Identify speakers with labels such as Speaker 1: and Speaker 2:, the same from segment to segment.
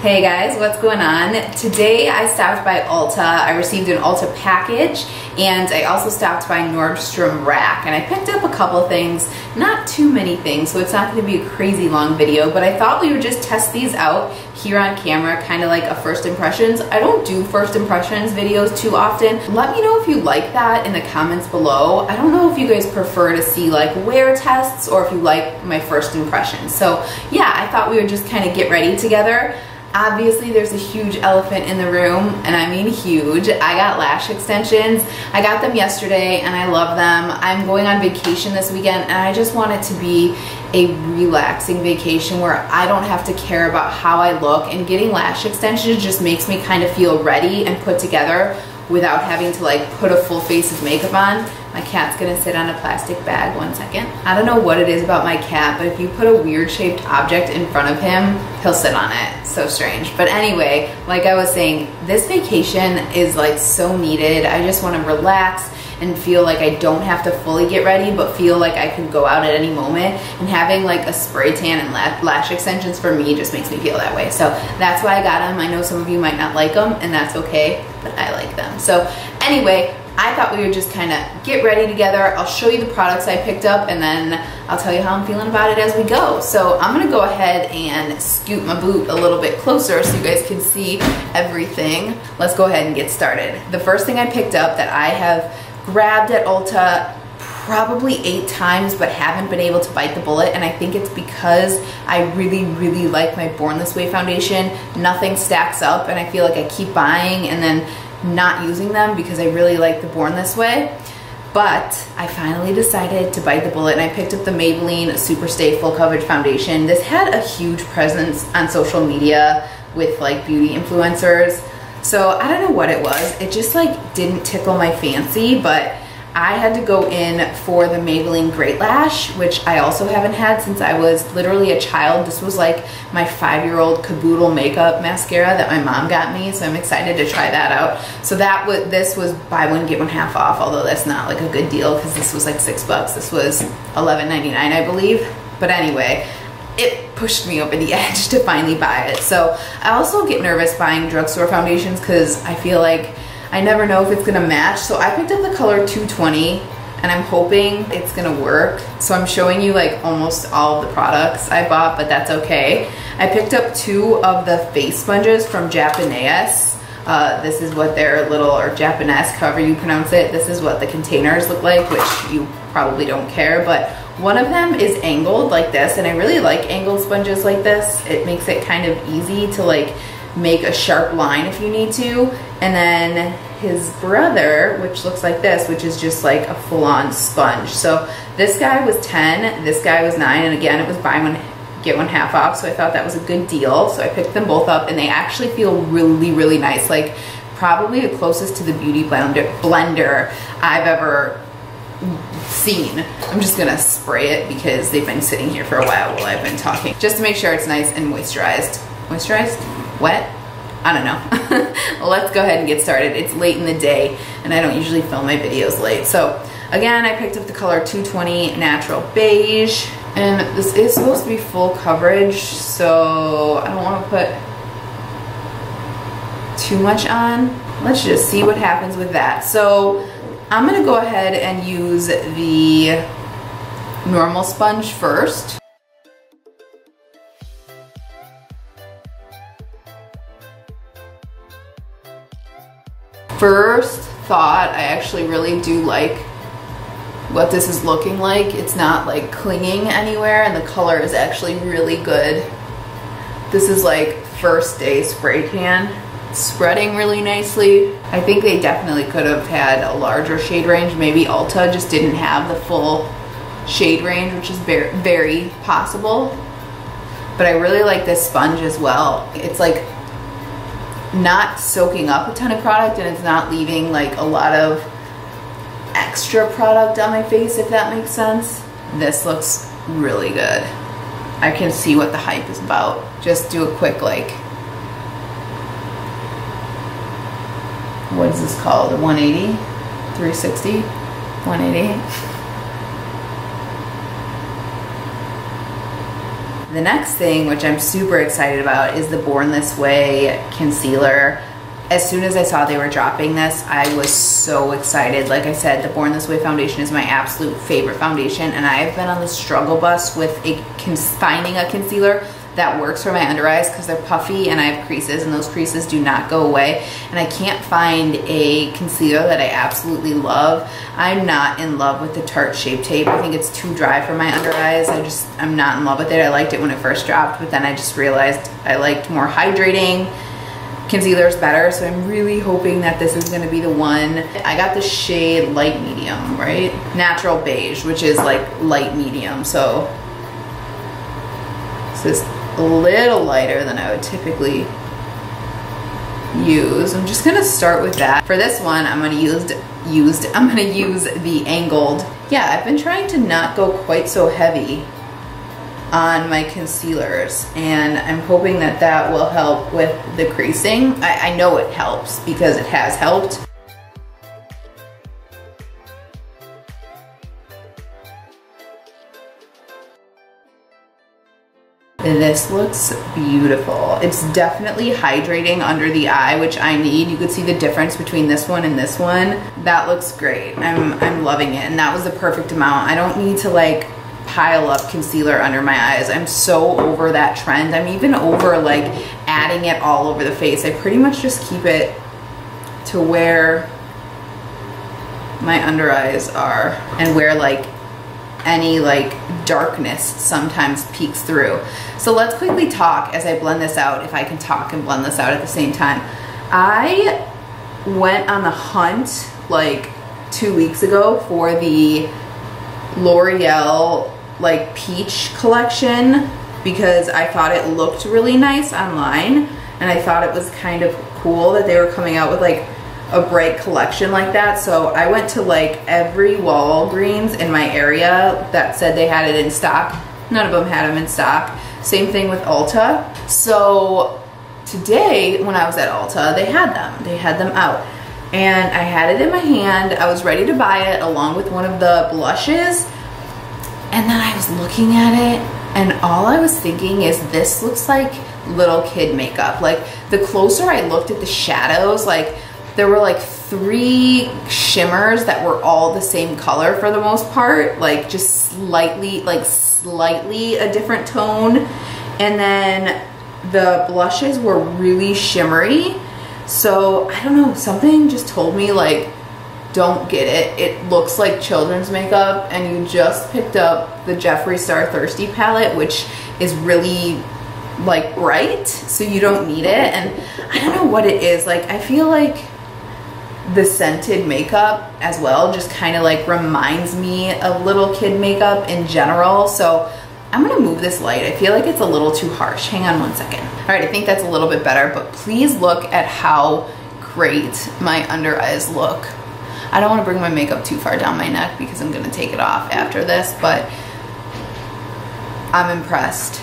Speaker 1: Hey guys, what's going on? Today I stopped by Ulta. I received an Ulta package and I also stopped by Nordstrom Rack and I picked up a couple things, not too many things, so it's not going to be a crazy long video, but I thought we would just test these out here on camera, kind of like a first impressions. I don't do first impressions videos too often. Let me know if you like that in the comments below. I don't know if you guys prefer to see like wear tests or if you like my first impressions. So yeah, I thought we would just kind of get ready together. Obviously there's a huge elephant in the room, and I mean huge. I got lash extensions. I got them yesterday and I love them. I'm going on vacation this weekend and I just want it to be a relaxing vacation where I don't have to care about how I look, and getting lash extensions just makes me kind of feel ready and put together without having to like put a full face of makeup on. My cat's gonna sit on a plastic bag, 1 second. I don't know what it is about my cat, but if you put a weird shaped object in front of him, he'll sit on it. So strange. But anyway, like I was saying, this vacation is like so needed. I just wanna relax and feel like I don't have to fully get ready, but feel like I can go out at any moment. And having like a spray tan and lash extensions for me just makes me feel that way. So that's why I got them. I know some of you might not like them, and that's okay, but I like them. So anyway, I thought we would just kind of get ready together. I'll show you the products I picked up and then I'll tell you how I'm feeling about it as we go. So I'm gonna go ahead and scoot my boot a little bit closer so you guys can see everything. Let's go ahead and get started. The first thing I picked up that I have grabbed at Ulta probably 8 times but haven't been able to bite the bullet, and I think it's because I really like my Born This Way foundation. Nothing stacks up and I feel like I keep buying and then not using them because I really like the Born This Way. But I finally decided to bite the bullet and I picked up the Maybelline Superstay Full Coverage Foundation. This had a huge presence on social media with like beauty influencers. So I don't know what it was. It just like didn't tickle my fancy, but I had to go in for the Maybelline Great Lash, which I also haven't had since I was literally a child. This was like my 5-year-old caboodle makeup mascara that my mom got me, so I'm excited to try that out. So this was buy one get one half off, although that's not like a good deal because this was like $6. This was $11.99 I believe. But anyway, it pushed me over the edge to finally buy it. So I also get nervous buying drugstore foundations because I feel like I never know if it's gonna match. So I picked up the color 220 and I'm hoping it's gonna work. So I'm showing you like almost all of the products I bought, but that's okay. I picked up 2 of the face sponges from Japanese. This is what their little, or Japanese, however you pronounce it, this is what the containers look like, which you probably don't care, but one of them is angled like this, and I really like angled sponges like this. It makes it kind of easy to like make a sharp line if you need to. And then his brother, which looks like this, which is just like a full-on sponge. So this guy was 10, this guy was 9, and again it was buy one get one half off, so I thought that was a good deal. So I picked them both up and they actually feel really nice, like probably the closest to the Beauty Blender I've ever seen. I'm just gonna spray it because they've been sitting here for a while I've been talking, just to make sure it's nice and moisturized. Wet? I don't know. Well, let's go ahead and get started. It's late in the day and I don't usually film my videos late. So again, I picked up the color 220 Natural Beige, and this is supposed to be full coverage, so I don't want to put too much on. Let's just see what happens with that. So I'm gonna go ahead and use the normal sponge first. First thought, I actually really do like what this is looking like. It's not like clinging anywhere and the color is actually really good. This is like first day spray tan. It's spreading really nicely. I think they definitely could have had a larger shade range. Maybe Ulta just didn't have the full shade range, which is very possible. But I really like this sponge as well. It's like not soaking up a ton of product and it's not leaving like a lot of extra product on my face, if that makes sense. This looks really good. I can see what the hype is about. Just do a quick like, what is this called? 180? 360? 180? the next thing, which I'm super excited about, is the Born This Way concealer. As soon as I saw they were dropping this, I was so excited. Like I said, the Born This Way foundation is my absolute favorite foundation, and I have been on the struggle bus with finding a concealer that works for my under eyes because they're puffy and I have creases, and those creases do not go away, and I can't find a concealer that I absolutely love. I'm not in love with the Tarte Shape Tape. I think it's too dry for my under eyes. I'm not in love with it. I liked it when it first dropped, but then I just realized I liked more hydrating concealers better, so I'm really hoping that this is going to be the one. I got the shade light medium, right? Natural beige, which is like light medium, so this is a little lighter than I would typically use. I'm just gonna start with that. For this one, I'm gonna use the angled. Yeah, I've been trying to not go quite so heavy on my concealers, and I'm hoping that that will help with the creasing. I know it helps because it has helped. This looks beautiful. It's definitely hydrating under the eye, which I need. You could see the difference between this one and this one. That looks great. I'm loving it, and that was the perfect amount. I don't need to like pile up concealer under my eyes. I'm so over that trend. I'm even over like adding it all over the face. I pretty much just keep it to where my under eyes are and where like any like darkness sometimes peeks through. So let's quickly talk as I blend this out, if I can talk and blend this out at the same time. I went on the hunt like 2 weeks ago for the L'Oreal like peach collection because I thought it looked really nice online, and I thought it was kind of cool that they were coming out with like a bright collection like that. So I went to like every Walgreens in my area that said they had it in stock. None of them had them in stock. Same thing with Ulta. So today when I was at Ulta, they had them out, and I had it in my hand. I was ready to buy it along with one of the blushes, and then I was looking at it, and all I was thinking is this looks like little kid makeup. Like the closer I looked at the shadows, like there were like 3 shimmers that were all the same color for the most part, like just slightly a different tone. And then the blushes were really shimmery. So I don't know, something just told me like, don't get it. It looks like children's makeup, and you just picked up the Jeffree Star Thirsty palette, which is really like bright, so you don't need it. And I don't know what it is. Like I feel like the scented makeup as well just kind of like reminds me of little kid makeup in general. So I'm gonna move this light. I feel like it's a little too harsh. Hang on one second. All right, I think that's a little bit better, but please look at how great my under eyes look. I don't want to bring my makeup too far down my neck because I'm gonna take it off after this, but I'm impressed.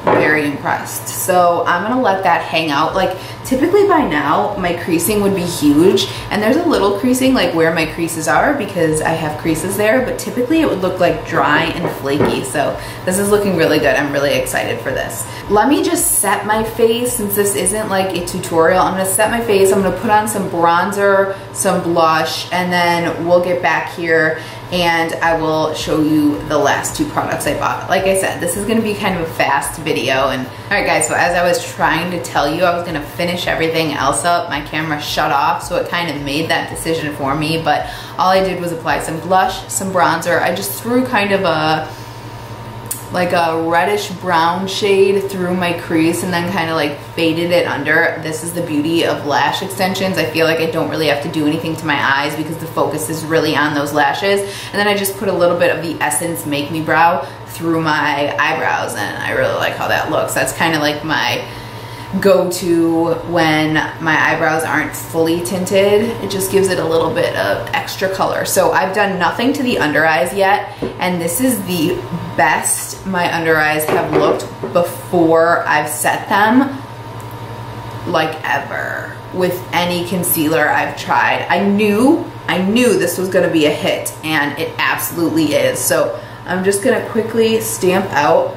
Speaker 1: Very impressed. So I'm gonna let that hang out. Like typically by now my creasing would be huge, and there's a little creasing like where my creases are because I have creases there, but typically it would look like dry and flaky. So this is looking really good. I'm really excited for this. Let me just set my face since this isn't like a tutorial. I'm gonna set my face, I'm gonna put on some bronzer, some blush, and then we'll get back here and I will show you the last 2 products I bought. Like I said, this is gonna be kind of a fast video. And all right guys, so as I was trying to tell you I was gonna finish everything else up, my camera shut off, so it kind of made that decision for me. But all I did was apply some blush, some bronzer. I just threw kind of a reddish brown shade through my crease and then kind of like faded it under. This is the beauty of lash extensions. I feel like I don't really have to do anything to my eyes because the focus is really on those lashes. And then I just put a little bit of the Essence Make Me Brow through my eyebrows, and I really like how that looks. That's kind of like my go-to when my eyebrows aren't fully tinted. It just gives it a little bit of extra color. So I've done nothing to the under eyes yet, and this is the best my under eyes have looked before I've set them, like ever, with any concealer I've tried. I knew this was gonna be a hit, and it absolutely is. So I'm just gonna quickly stamp out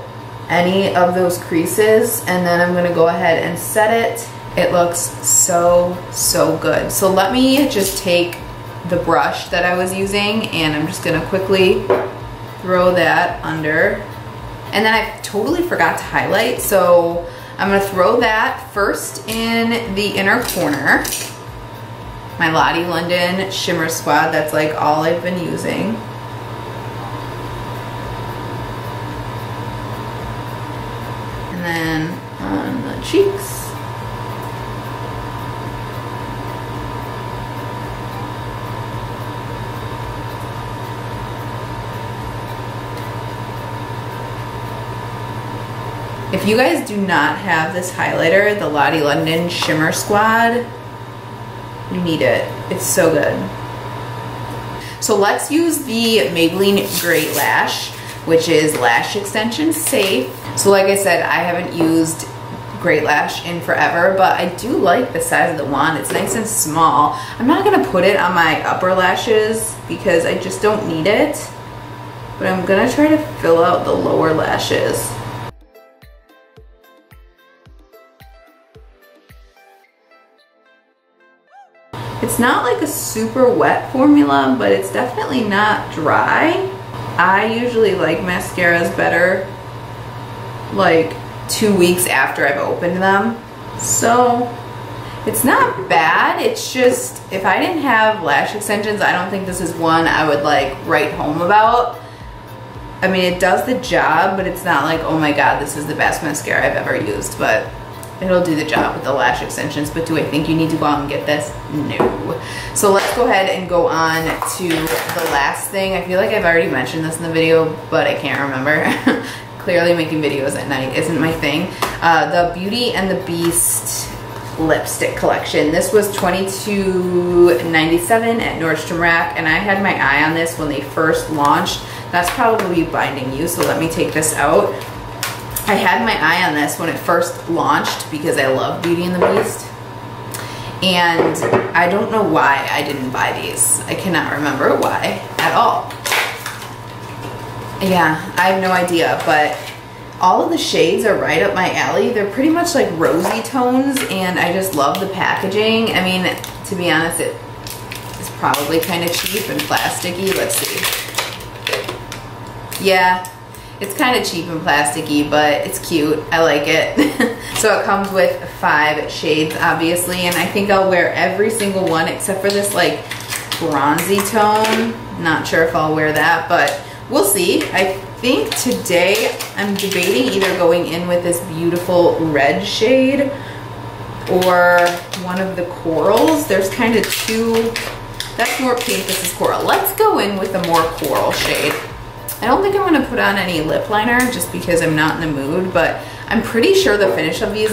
Speaker 1: any of those creases, and then I'm gonna go ahead and set it. It looks so, so good. So let me just take the brush that I was using, and I'm just gonna quickly throw that under. And then I totally forgot to highlight, so I'm gonna throw that first in the inner corner. My Lottie London Shimmer Squad, that's like all I've been using. And then on the cheeks. If you guys do not have this highlighter, the Lottie London Shimmer Squad, you need it. It's so good. So let's use the Maybelline Great Lash, which is lash extension safe. So like I said, I haven't used Great Lash in forever, but I do like the size of the wand. It's nice and small. I'm not gonna put it on my upper lashes because I just don't need it, but I'm gonna try to fill out the lower lashes. It's not like a super wet formula, but it's definitely not dry. I usually like mascaras better like 2 weeks after I've opened them. So it's not bad. It's just, if I didn't have lash extensions, I don't think this is one I would like write home about. I mean, it does the job, but it's not like, oh my God, this is the best mascara I've ever used, but it'll do the job with the lash extensions. But do I think you need to go out and get this? No. So let's go ahead and go on to the last thing. I feel like I've already mentioned this in the video, but I can't remember. Clearly making videos at night isn't my thing. The Beauty and the Beast lipstick collection. This was $22.97 at Nordstrom Rack, and I had my eye on this when they first launched. That's probably binding you, so let me take this out. I had my eye on this when it first launched because I love Beauty and the Beast. And I don't know why I didn't buy these. I cannot remember why at all. Yeah, I have no idea, but all of the shades are right up my alley. They're pretty much like rosy tones, and I just love the packaging. I mean, to be honest, it is probably kind of cheap and plasticky. Let's see. Yeah. It's kind of cheap and plasticky, but it's cute. I like it. So it comes with 5 shades, obviously, and I think I'll wear every single one except for this like bronzy tone. Not sure if I'll wear that, but we'll see. I think today I'm debating either going in with this beautiful red shade or one of the corals. There's kind of 2. That's more pink, this is coral. Let's go in with the more coral shade. I don't think I'm going to put on any lip liner just because I'm not in the mood, but I'm pretty sure the finish of these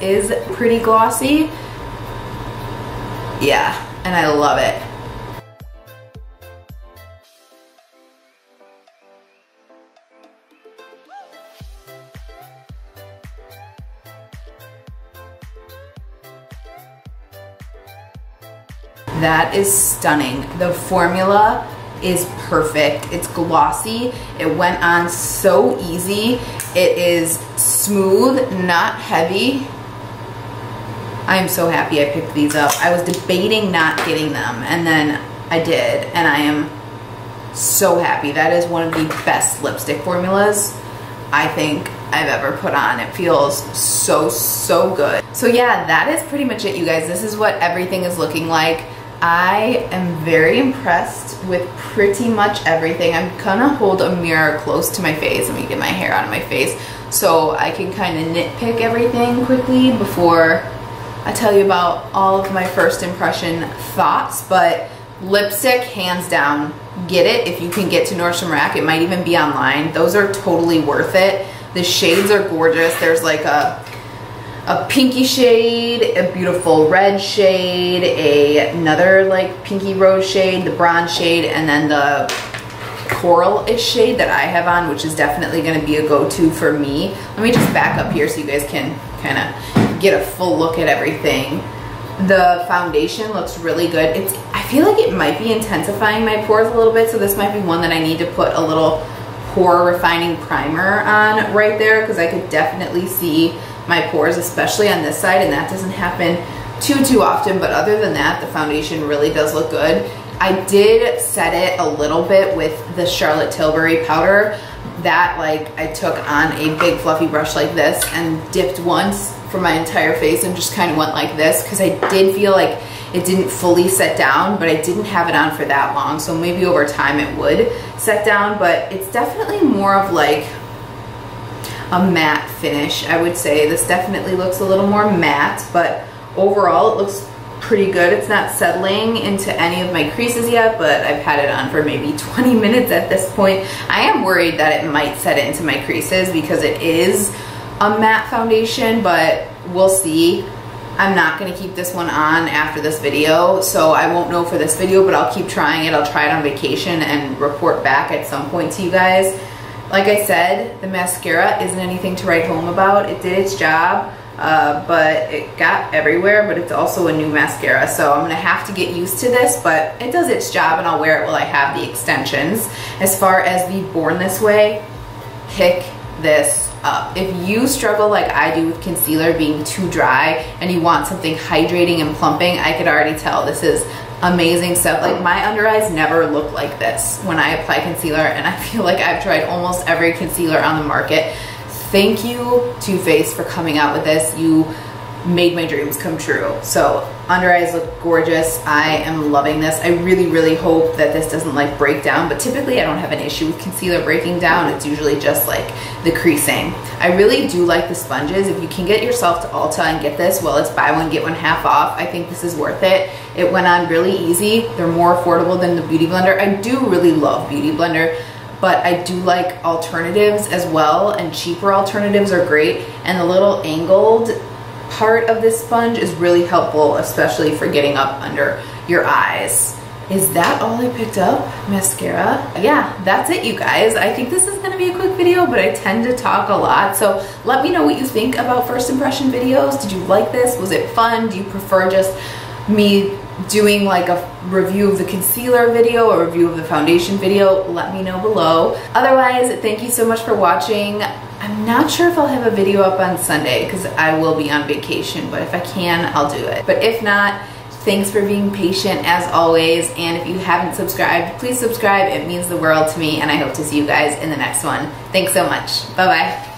Speaker 1: is pretty glossy. Yeah, and I love it. That is stunning. The formula is perfect. It's glossy. It went on so easy. It is smooth, not heavy. I am so happy I picked these up. I was debating not getting them, and then I did, and I am so happy. That is one of the best lipstick formulas I think I've ever put on. It feels so, so good. So yeah, that is pretty much it, you guys. This is what everything is looking like. I am very impressed with pretty much everything. I'm gonna hold a mirror close to my face. Let me get my hair out of my face so I can kind of nitpick everything quickly before I tell you about all of my first impression thoughts. But lipstick, hands down, get it if you can get to Nordstrom Rack. It might even be online. Those are totally worth it. The shades are gorgeous. There's like a pinky shade, a beautiful red shade, another like pinky rose shade, the bronze shade, and then the coral-ish shade that I have on, which is definitely going to be a go-to for me. Let me just back up here so you guys can kind of get a full look at everything. The foundation looks really good. I feel like it might be intensifying my pores a little bit, so this might be one that I need to put a little pore refining primer on right there because I could definitely see my pores, especially on this side, and that doesn't happen too often, but other than that, the foundation really does look good. I did set it a little bit with the Charlotte Tilbury powder that like I took on a big fluffy brush like this and dipped once for my entire face and just kind of went like this because I did feel like it didn't fully set down, but I didn't have it on for that long, so maybe over time it would set down, but it's definitely more of like a matte finish, I would say. This definitely looks a little more matte, but overall it looks pretty good. It's not settling into any of my creases yet, but I've had it on for maybe 20 minutes at this point. I am worried that it might set into my creases because it is a matte foundation, but we'll see. I'm not going to keep this one on after this video, so I won't know for this video, but I'll keep trying it. I'll try it on vacation and report back at some point to you guys. Like I said, the mascara isn't anything to write home about. It did its job, but it got everywhere, but it's also a new mascara, so I'm going to have to get used to this, but it does its job and I'll wear it while I have the extensions. As far as the Born This Way, pick this up. If you struggle like I do with concealer being too dry and you want something hydrating and plumping, I could already tell this is amazing stuff. Like my under eyes never look like this when I apply concealer, and I feel like I've tried almost every concealer on the market. Thank you, Too Faced, for coming out with this. You made my dreams come true. So under eyes look gorgeous. I am loving this. I really hope that this doesn't like break down, but typically I don't have an issue with concealer breaking down. It's usually just like the creasing. I really do like the sponges. If you can get yourself to Ulta and get this, well, it's buy one get one half off. I think this is worth it. It went on really easy. They're more affordable than the Beauty Blender. I do really love Beauty Blender, but I do like alternatives as well, and cheaper alternatives are great, and the little angled part of this sponge is really helpful, especially for getting up under your eyes. Is that all I picked up? Mascara? Yeah, that's it, you guys. I think this is gonna be a quick video, but I tend to talk a lot, so let me know what you think about first impression videos. Did you like this? Was it fun? Do you prefer just me doing like a review of the concealer video or review of the foundation video? Let me know below. Otherwise, thank you so much for watching. I'm not sure if I'll have a video up on Sunday because I will be on vacation, but if I can, I'll do it. But if not, thanks for being patient as always, and if you haven't subscribed, please subscribe. It means the world to me, and I hope to see you guys in the next one. Thanks so much. Bye-bye.